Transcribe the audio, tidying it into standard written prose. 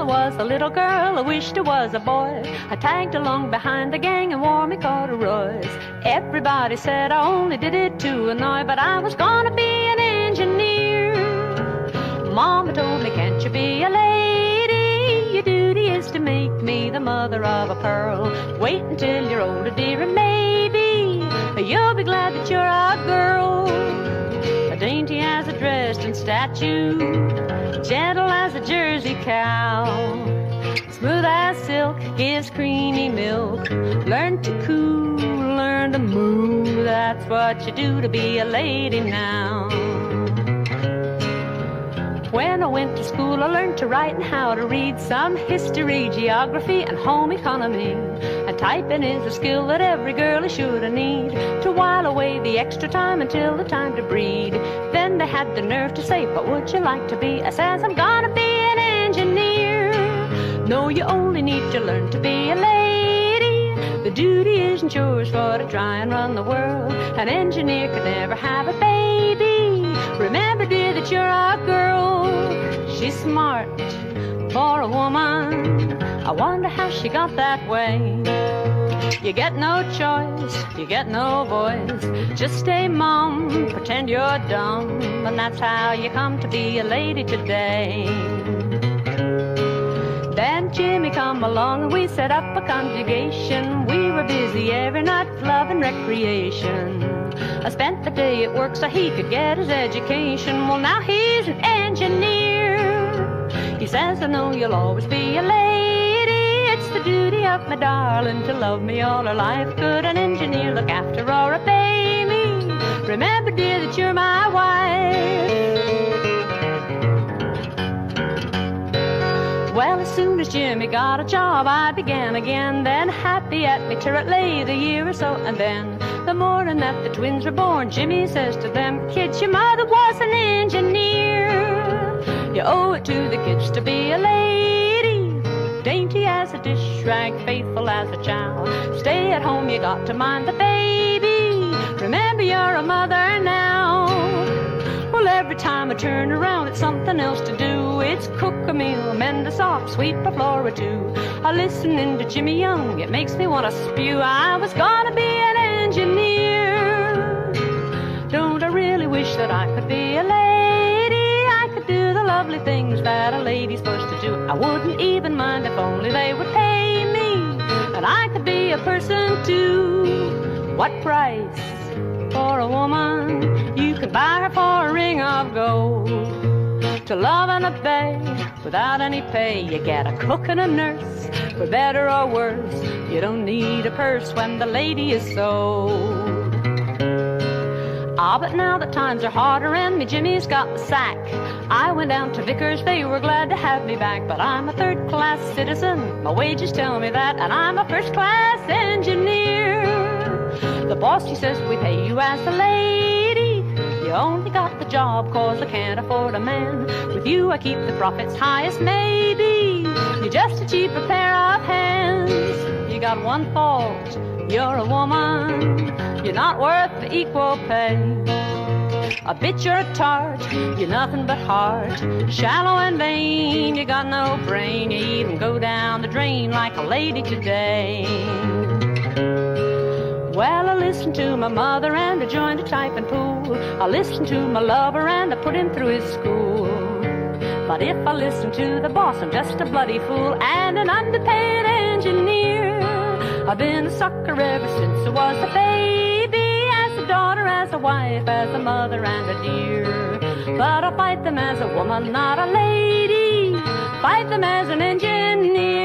I was a little girl, I wished I was a boy. I tagged along behind the gang and wore me corduroys. Everybody said I only did it to annoy, but I was gonna be an engineer. Mama told me, can't you be a lady? Your duty is to make me the mother of a pearl. Wait until you're older, dear, and maybe you'll be glad that you're a girl. Dainty as a Dresden statue, gentle as a Jersey cow, smooth as silk, gives creamy milk. Learn to coo, learn to moo, that's what you do to be a lady now. When I went to school, I learned to write and how to read, some history, geography, and home economy. And typing is a skill that every girl should need to while away the extra time until the time to breed. Then they had the nerve to say, what would you like to be? I says, I'm gonna be an engineer. No, you only need to learn to be a lady. The duty isn't yours for to try and run the world. An engineer could never have a baby. Remember, dear, that you're a girl. She's smart for a woman. I wonder how she got that way. You get no choice, you get no voice. Just stay mum, pretend you're dumb, and that's how you come to be a lady today. Then Jimmy come along and we set up a congregation. We were busy every night, love and recreation. I spent the day at work so he could get his education. Well, now he's an engineer. He says, I know you'll always be a lady. It's the duty of my darling to love me all her life. Could an engineer look after or obey me? Remember, dear, that you're my wife. Well, as soon as Jimmy got a job, I began again. Then happy at me till it lay the year or so. And then the morning that the twins were born, Jimmy says to them, kids, your mother was an engineer. You owe it to the kids to be a lady. Dainty as a dish rag, faithful as a child. Stay at home, you got to mind the baby. Remember, you're a mother now. Well, every time I turn around, it's something else to do. It's cook a meal, mend a sock, sweep a floor or two. I listening to Jimmy Young, it makes me want to spew. I was gonna be an engineer. Don't I really wish that I could be a lady? I could do the lovely things that a lady's supposed to do. I wouldn't even mind if only they would pay me. And I could be a person too. What price for a woman? You can buy her for a ring of gold. To love and obey without any pay. You get a cook and a nurse, for better or worse. You don't need a purse when the lady is sold. Ah, but now the times are harder and me Jimmy's got the sack. I went down to Vickers, they were glad to have me back. But I'm a third-class citizen, my wages tell me that. And I'm a first-class engineer. The boss, he says, we pay you as a lady. You only got the job cause I can't afford a man. With you I keep the profits highest maybe. You're just a cheaper pair of hands. You got one fault, you're a woman. You're not worth the equal pay. A bit you're a tart, you're nothing but heart. Shallow and vain, you got no brain. You even go down the drain like a lady today. Well, I listened to my mother and I joined a typing pool. I listened to my lover and I put him through his school. But if I listen to the boss, I'm just a bloody fool and an underpaid engineer. I've been a sucker ever since I was a baby, as a daughter, as a wife, as a mother and a dear. But I fight them as a woman, not a lady. Fight them as an engineer.